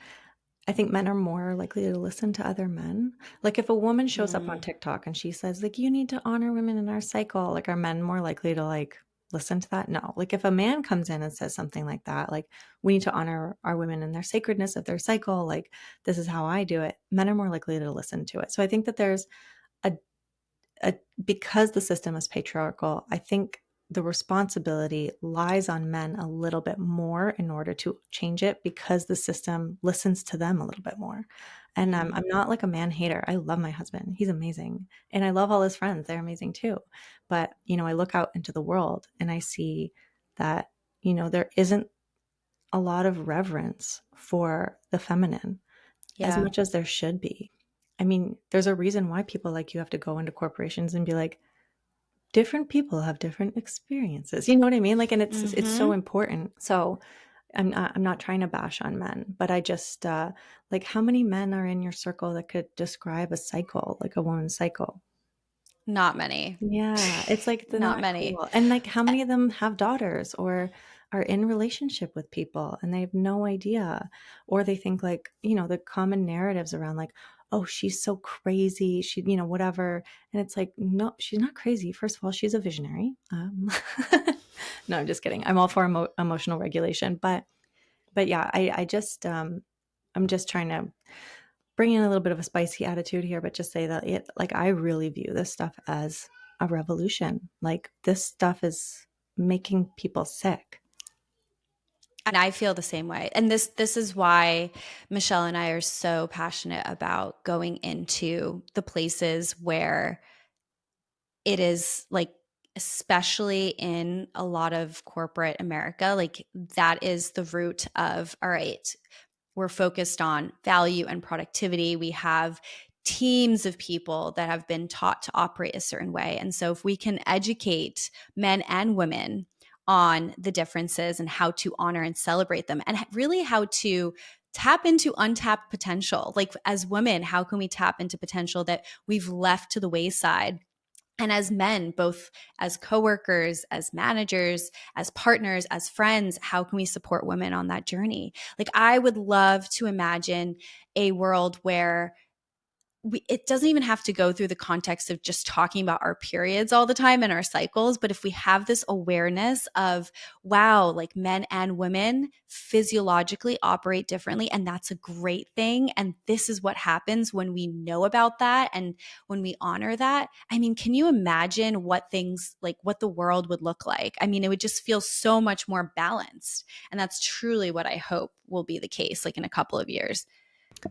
I think men are more likely to listen to other men. Like if a woman shows up on Mm, TikTok and she says like you need to honor women in our cycle, like are men more likely to like listen to that? No. Like if a man comes in and says something like that, like we need to honor our women in their sacredness of their cycle, like this is how I do it. Men are more likely to listen to it. So I think that there's a because the system is patriarchal, I think the responsibility lies on men a little bit more in order to change it because the system listens to them a little bit more. And I'm mm, not like a man hater. I love my husband. He's amazing. And I love all his friends. They're amazing too. But, I look out into the world and I see that, there isn't a lot of reverence for the feminine as yeah. much as there should be. I mean, there's a reason why people like you have to go into corporations and be like, different people have different experiences. You know what I mean? Like, and it's so Mm-hmm. important. So I'm not trying to bash on men, but I just like how many men are in your circle that could describe a cycle, like a woman's cycle? Not many. Yeah, it's like they're Not not many. cool. And like how many of them have daughters or are in relationship with people and they have no idea. Or they think like, the common narratives around like, oh, she's so crazy, she, whatever. And it's like, no, she's not crazy. First of all, she's a visionary. No, I'm just kidding. I'm all for emotional regulation, but yeah, I just I'm just trying to bring in a little bit of a spicy attitude here, but just say that like I really view this stuff as a revolution. Like this stuff is making people sick. And I feel the same way. And this is why Michelle and I are so passionate about going into the places where it is like, especially in a lot of corporate America, like that is the root of, all right, we're focused on value and productivity. We have teams of people that have been taught to operate a certain way. And so, if we can educate men and women on the differences and how to honor and celebrate them, and really how to tap into untapped potential, like as women, how can we tap into potential that we've left to the wayside? And as men, both as coworkers, as managers, as partners, as friends, how can we support women on that journey? Like, I would love to imagine a world where it doesn't even have to go through the context of just talking about our periods all the time and our cycles. But if we have this awareness of, wow, like men and women physiologically operate differently, and that's a great thing. And this is what happens when we know about that and when we honor that. I mean, can you imagine what things like what the world would look like? I mean, it would just feel so much more balanced. And that's truly what I hope will be the case, like in a couple of years.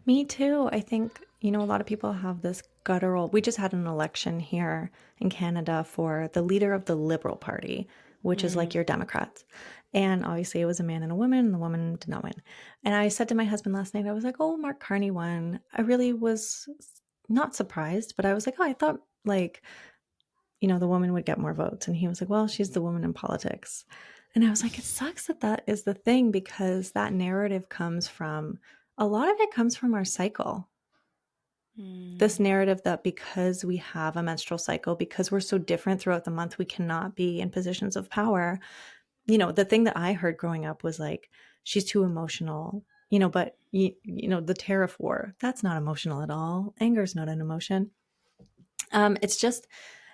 Me too. I think, a lot of people have this guttural. We just had an election here in Canada for the leader of the Liberal Party, which is like Mm. your Democrats. And obviously it was a man and a woman, and the woman did not win. And I said to my husband last night, I was like, oh, Mark Carney won. I really was not surprised, but I was like, oh, I thought like, the woman would get more votes. And he was like, well, she's the woman in politics. And I was like, it sucks that that is the thing because that narrative comes from a lot of it comes from our cycle. This Mm. narrative that because we have a menstrual cycle, because we're so different throughout the month, we cannot be in positions of power. The thing that I heard growing up was like, she's too emotional, but the tariff war, that's not emotional at all. Anger is not an emotion. It's just,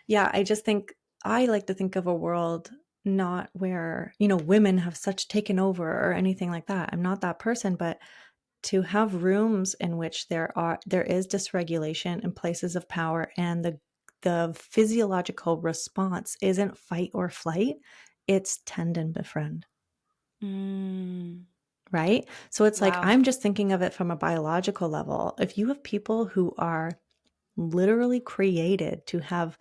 yeah, I just think I like to think of a world not where, women have such taken over or anything like that. I'm not that person, but to have rooms in which there is dysregulation in places of power, and the physiological response isn't fight or flight, it's tend and befriend. Mm. Right? So it's like, Wow. I'm just thinking of it from a biological level. If you have people who are literally created to have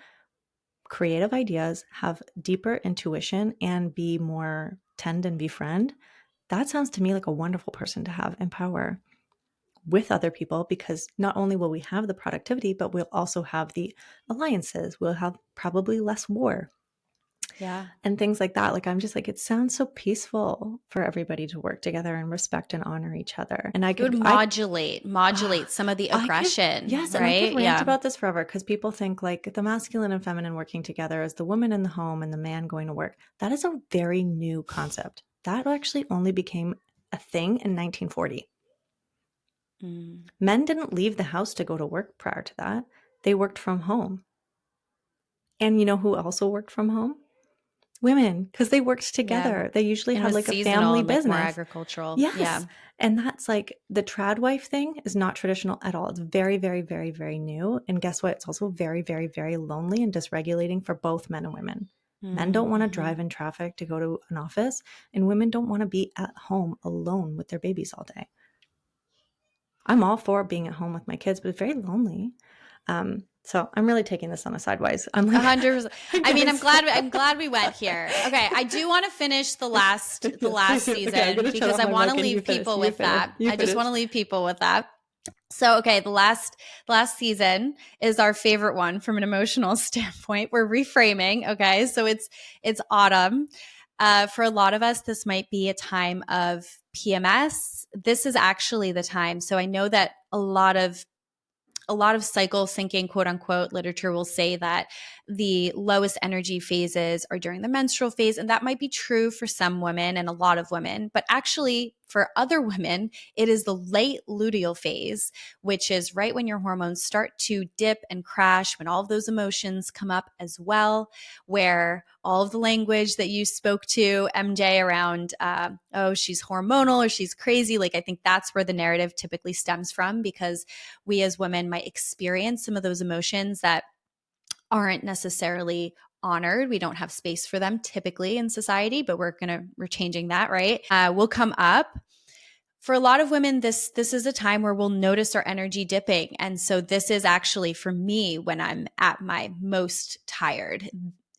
creative ideas, have deeper intuition, and be more tend and befriend, that sounds to me like a wonderful person to have in power with other people, because not only will we have the productivity, but we'll also have the alliances. We'll have probably less war Yeah. and things like that. Like, I'm just like, it sounds so peaceful for everybody to work together and respect and honor each other. And It would modulate some of the I could, aggression, yes, and I could right? rant Yeah. about this forever because people think like the masculine and feminine working together as the woman in the home and the man going to work. That is a very new concept. That actually only became a thing in 1940. Mm. Men didn't leave the house to go to work prior to that. They worked from home. And you know who also worked from home? Women, because they worked Yeah. together. They usually And it had was like a seasonal family and like more business. agricultural. Yes. Yeah. And that's like the trad wife thing is not traditional at all. It's very, very, very, very new. And guess what? It's also very, very, very lonely and dysregulating for both men and women. Men don't want to Mm-hmm. drive in traffic to go to an office, and women don't want to be at home alone with their babies all day. I'm all for being at home with my kids, but it's very lonely. So I'm really taking this on a sidewise. I'm like, 100%. I I mean, I'm guess. glad. I'm glad we went here. Okay, I do want to finish the Yes, please last do. Okay, I'm season gonna shut because off I my want to mic and you leave finish. people You with finish. that. You I just want finish. to leave people with that. So, okay, the last season is our favorite one from an emotional standpoint. We're reframing. Okay, so it's autumn. For a lot of us, this might be a time of PMS. This is actually the time. So I know that a lot of cycle syncing, quote unquote, literature will say that the lowest energy phases are during the menstrual phase. And that might be true for some women and a lot of women. But actually, for other women, it is the late luteal phase, which is right when your hormones start to dip and crash, when all of those emotions come up as well, where all of the language that you spoke to, MJ, around, oh, she's hormonal or she's crazy, like I think that's where the narrative typically stems from, because we as women might experience some of those emotions that aren't necessarily honored. We don't have space for them typically in society, but we're changing that, right? Will come up. For a lot of women, this is a time where we'll notice our energy dipping. And so this is actually for me when I'm at my most tired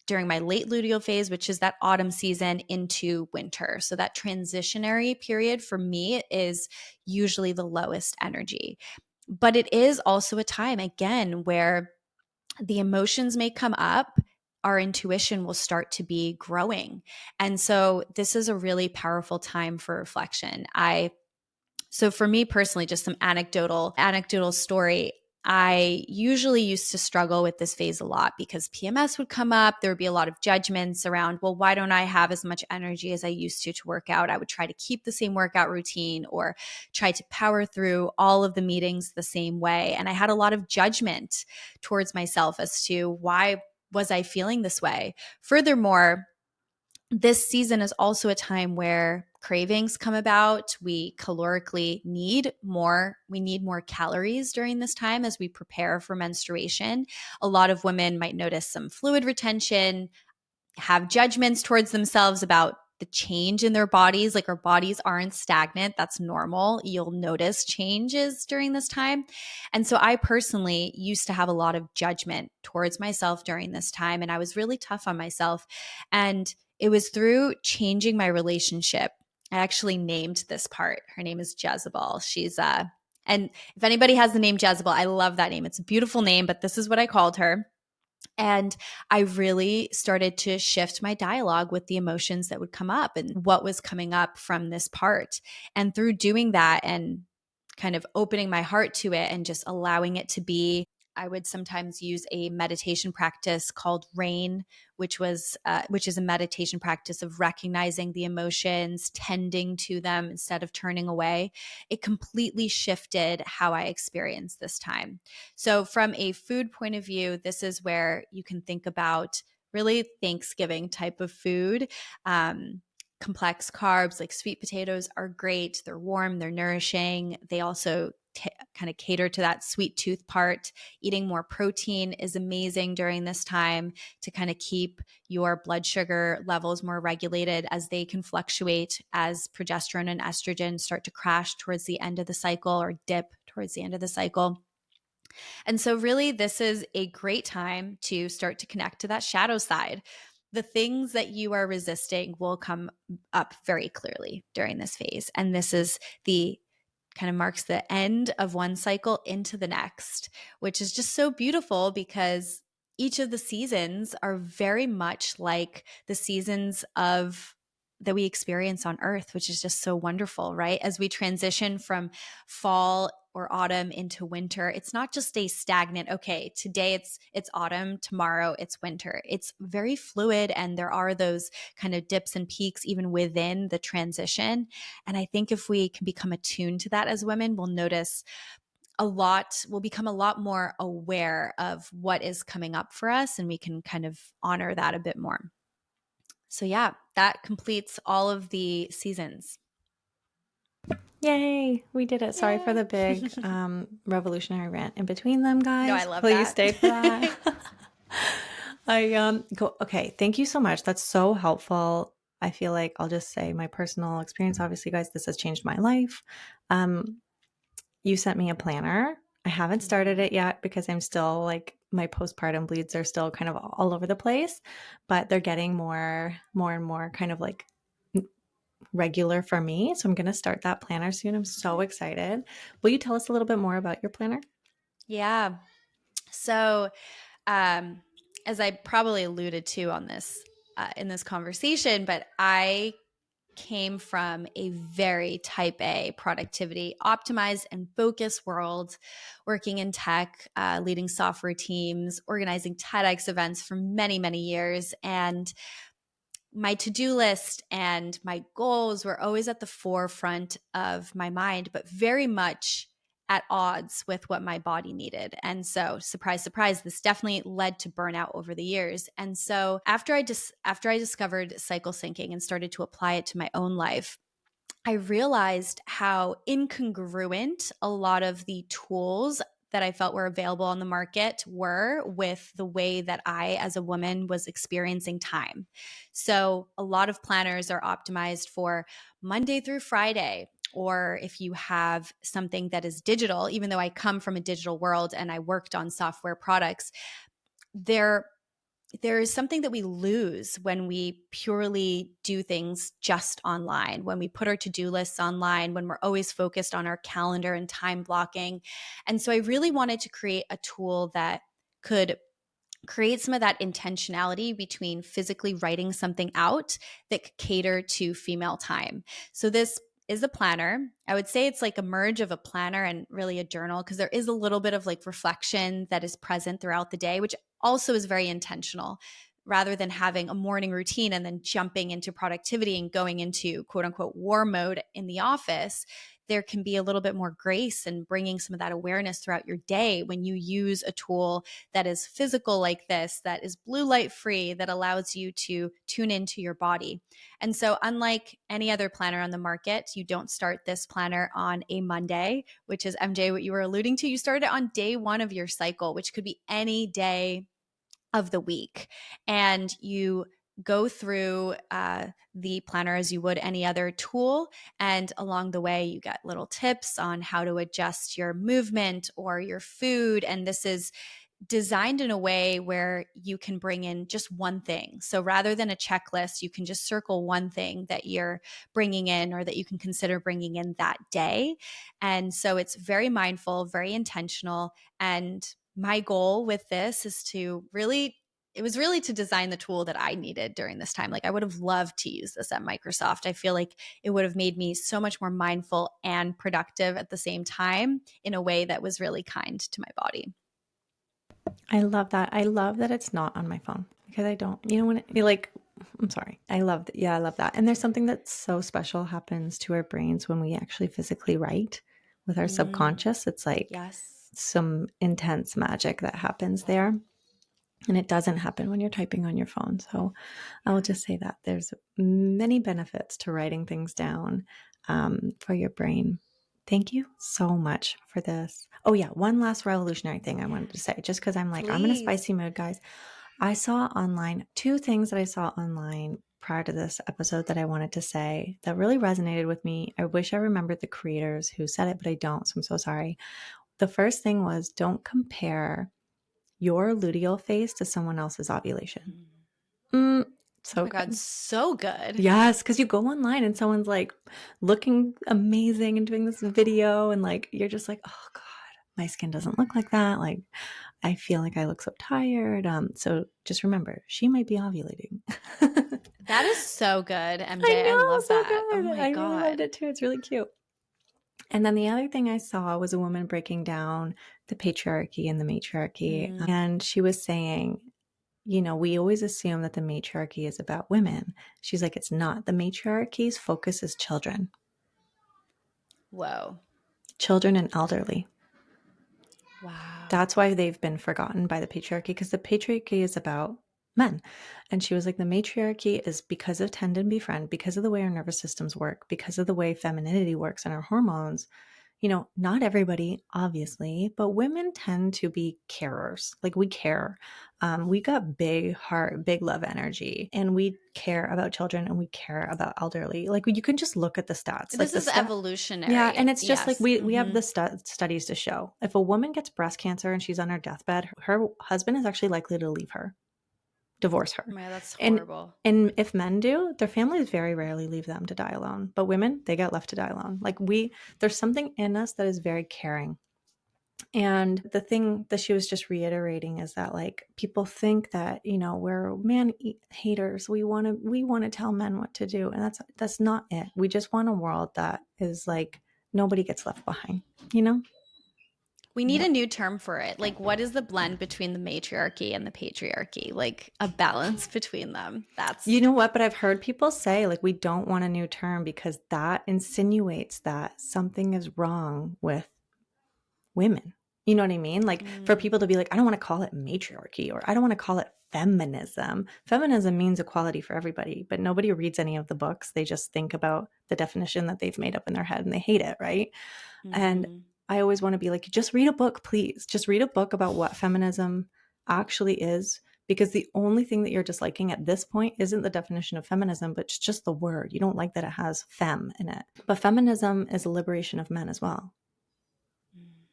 during my late luteal phase, which is that autumn season into winter. So that transitionary period for me is usually the lowest energy. But it is also a time, again, where the emotions may come up. Our intuition will start to be growing. And so this is a really powerful time for reflection. So for me personally, just some anecdotal story. I usually used to struggle with this phase a lot because PMS would come up. There would be a lot of judgments around, well, why don't I have as much energy as I used to work out? I would try to keep the same workout routine or try to power through all of the meetings the same way. And I had a lot of judgment towards myself as to why was I feeling this way? Furthermore, this season is also a time where cravings come about. We calorically need more. We need more calories during this time as we prepare for menstruation. A lot of women might notice some fluid retention, have judgments towards themselves about the change in their bodies. Like our bodies aren't stagnant. That's normal. You'll notice changes during this time. And so I personally used to have a lot of judgment towards myself during this time. And I was really tough on myself. And it was through changing my relationship. I actually named this part. Her name is Jezebel. And if anybody has the name Jezebel, I love that name. It's a beautiful name, but this is what I called her. And I really started to shift my dialogue with the emotions that would come up and what was coming up from this part. And through doing that and kind of opening my heart to it and just allowing it to be, I would sometimes use a meditation practice called RAIN, which is a meditation practice of recognizing the emotions, tending to them instead of turning away. It completely shifted how I experienced this time. So, from a food point of view, this is where you can think about really Thanksgiving type of food. Complex carbs like sweet potatoes are great. They're warm, they're nourishing. They also kind of cater to that sweet tooth part. Eating more protein is amazing during this time to kind of keep your blood sugar levels more regulated, as they can fluctuate as progesterone and estrogen start to crash towards the end of the cycle or dip towards the end of the cycle. And so, really, this is a great time to start to connect to that shadow side. The things that you are resisting will come up very clearly during this phase. And this is the kind of marks the end of one cycle into the next, which is just so beautiful because each of the seasons are very much like the seasons of that we experience on earth, which is just so wonderful, right? As we transition from fall or autumn into winter, it's not just a stagnant, okay, today it's autumn, tomorrow it's winter. It's very fluid, and there are those kind of dips and peaks even within the transition. And I think if we can become attuned to that as women, we'll become a lot more aware of what is coming up for us, and we can kind of honor that a bit more. So yeah, that completes all of the seasons. Yay, we did it. Sorry for Yay. the big revolutionary rant in between them, No, I guys. love Will you that. stay for that? I go okay, thank you so much. That's so helpful. I feel like I'll just say my personal experience. Obviously, guys, this has changed my life. Um, you sent me a planner. I haven't started it yet because I'm still like my postpartum bleeds are still kind of all over the place, but they're getting more and more kind of like regular for me. So I'm going to start that planner soon. I'm so excited. Will you tell us a little bit more about your planner? Yeah. So, um, as I probably alluded to on this in this conversation, but I came from a very type A productivity, optimized and focused world, working in tech, leading software teams, organizing TEDx events for many, many years. And my to-do list and my goals were always at the forefront of my mind, but very much at odds with what my body needed. And so, surprise, surprise, this definitely led to burnout over the years. And so, after I discovered cycle syncing and started to apply it to my own life, I realized how incongruent a lot of the tools that I felt were available on the market were with the way that I, as a woman, was experiencing time. So, a lot of planners are optimized for Monday through Friday. Or if you have something that is digital, even though I come from a digital world and I worked on software products, there there is something that we lose when we purely do things just online, when we put our to-do lists online, when we're always focused on our calendar and time blocking. And so I really wanted to create a tool that could create some of that intentionality between physically writing something out that could cater to female time. So this is a planner. I would say it's like a merge of a planner and really a journal, because there is a little bit of like reflection that is present throughout the day, which also is very intentional. Rather than having a morning routine and then jumping into productivity and going into quote unquote war mode in the office, there can be a little bit more grace and bringing some of that awareness throughout your day when you use a tool that is physical like this, that is blue light free, that allows you to tune into your body. And so, unlike any other planner on the market, you don't start this planner on a Monday, which is MJ, what you were alluding to. You start it on day one of your cycle, which could be any day of the week. And you go through the planner as you would any other tool. And along the way, you get little tips on how to adjust your movement or your food. And this is designed in a way where you can bring in just one thing. So rather than a checklist, you can just circle one thing that you're bringing in or that you can consider bringing in that day. And so it's very mindful, very intentional. And my goal with this is to really it was really to design the tool that I needed during this time. Like I would have loved to use this at Microsoft. I feel like it would have made me so much more mindful and productive at the same time in a way that was really kind to my body. I love that. I love that it's not on my phone because I don't, when you're like, I'm sorry. I love that. Yeah, I love that. And there's something that's so special happens to our brains when we actually physically write with our subconscious. It's like Yes. some intense magic that happens there. And it doesn't happen when you're typing on your phone. So I will just say that there's many benefits to writing things down for your brain. Thank you so much for this. Oh, yeah. One last revolutionary thing I wanted to say, just because I'm like, I'm in a spicy mood, guys. I saw online 2 things that I saw online prior to this episode that I wanted to say that really resonated with me. I wish I remembered the creators who said it, but I don't. So I'm so sorry. The first thing was don't compare your luteal phase to someone else's ovulation. So Oh my God, good. so good. Yes, because you go online and someone's like looking amazing and doing this video, and like you're just like, oh God, my skin doesn't look like that. Like I feel like I look so tired. So just remember, she might be ovulating. That is so good, MJ. I know, I love so that. good. Oh my I really loved God. it too. It's really cute. And then the other thing I saw was a woman breaking down the patriarchy and the matriarchy. And she was saying, we always assume that the matriarchy is about women. She's like, it's not. The matriarchy's focus is children. Whoa. Children and elderly. Wow. That's why they've been forgotten by the patriarchy, because the patriarchy is about men. And she was like, the matriarchy is because of tend and befriend, because of the way our nervous systems work, because of the way femininity works and our hormones. Not everybody, obviously, but women tend to be carers. Like we care. We got big heart, big love energy, and we care about children and we care about elderly. Like you can just look at the stats. This Like is evolutionary. yeah, and it's just yes. like we have the studies to show. If a woman gets breast cancer and she's on her deathbed, her husband is actually likely to leave her, divorce her. Oh my God, that's And horrible. and if men do, their families very rarely leave them to die alone. But women, they get left to die alone. Like there's something in us that is very caring. And the thing that she was just reiterating is that like people think that, we're man haters. We want to tell men what to do. And that's not it. We just want a world that is like nobody gets left behind, We need a new term for it. Like, what is the blend between the matriarchy and the patriarchy? Like a balance between them. That's You know what? But I've heard people say like we don't want a new term because that insinuates that something is wrong with women. You know what I mean? Like for people to be like, I don't want to call it matriarchy or I don't want to call it feminism. Feminism means equality for everybody, but nobody reads any of the books. They just think about the definition that they've made up in their head and they hate it, right? And I always want to be like, just read a book, please. Just read a book about what feminism actually is, because the only thing that you're disliking at this point isn't the definition of feminism, but it's just the word. You don't like that it has femme in it. But feminism is a liberation of men as well.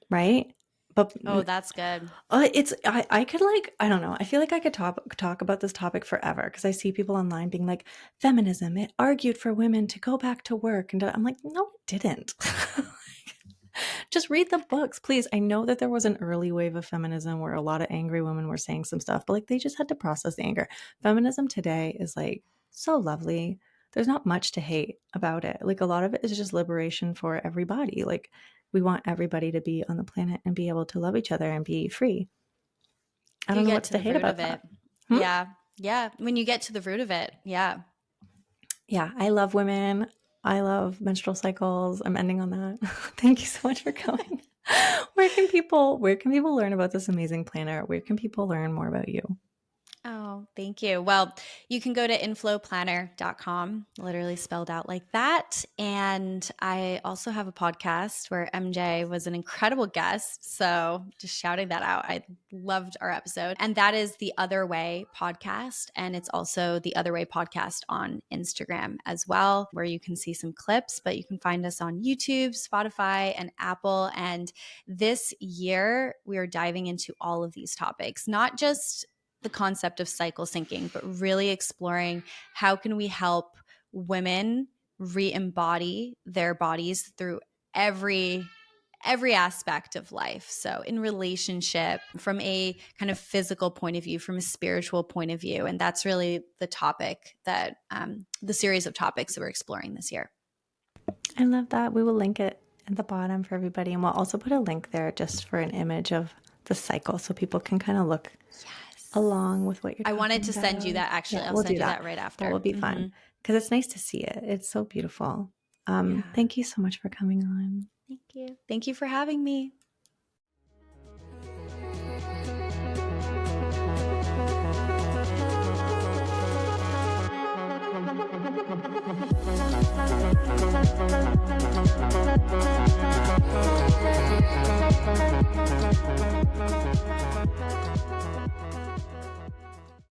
Right? But oh, that's good. I could like, I don't know. I feel like I could talk about this topic forever because I see people online being like, feminism, it argued for women to go back to work. And I'm like, no, it didn't. Just read the books, please. I know that there was an early wave of feminism where a lot of angry women were saying some stuff, but like they just had to process the anger. Feminism today is like so lovely. There's not much to hate about it. Like a lot of it is just liberation for everybody. Like we want everybody to be on the planet and be able to love each other and be free. I don't know what's to hate about that. Yeah. Yeah. When you get to the root of it. Yeah. Yeah. I love women. I love menstrual cycles. I'm ending on that. Thank you so much for coming. Where can people learn about this amazing planner? Where can people learn more about you? Oh, thank you. Well, you can go to inflowplanner.com, literally spelled out like that. And I also have a podcast where MJ was an incredible guest. So just shouting that out. I loved our episode. And that is the Other Way podcast. And it's also the Other Way podcast on Instagram as well, where you can see some clips, but you can find us on YouTube, Spotify, and Apple. And this year, we are diving into all of these topics, not just the concept of cycle syncing, but really exploring how can we help women re-embody their bodies through every aspect of life. So in relationship, from a kind of physical point of view, from a spiritual point of view. And that's really the topic that the series of topics that we're exploring this year. I love that. We will link it at the bottom for everybody. And we'll also put a link there just for an image of the cycle so people can kind of look along with what you're talking about. I wanted to send you that, actually. I'll send you that right after. That will be fun because it's nice to see it. It's so beautiful. Thank you so much for coming on. Thank you. Thank you for having me.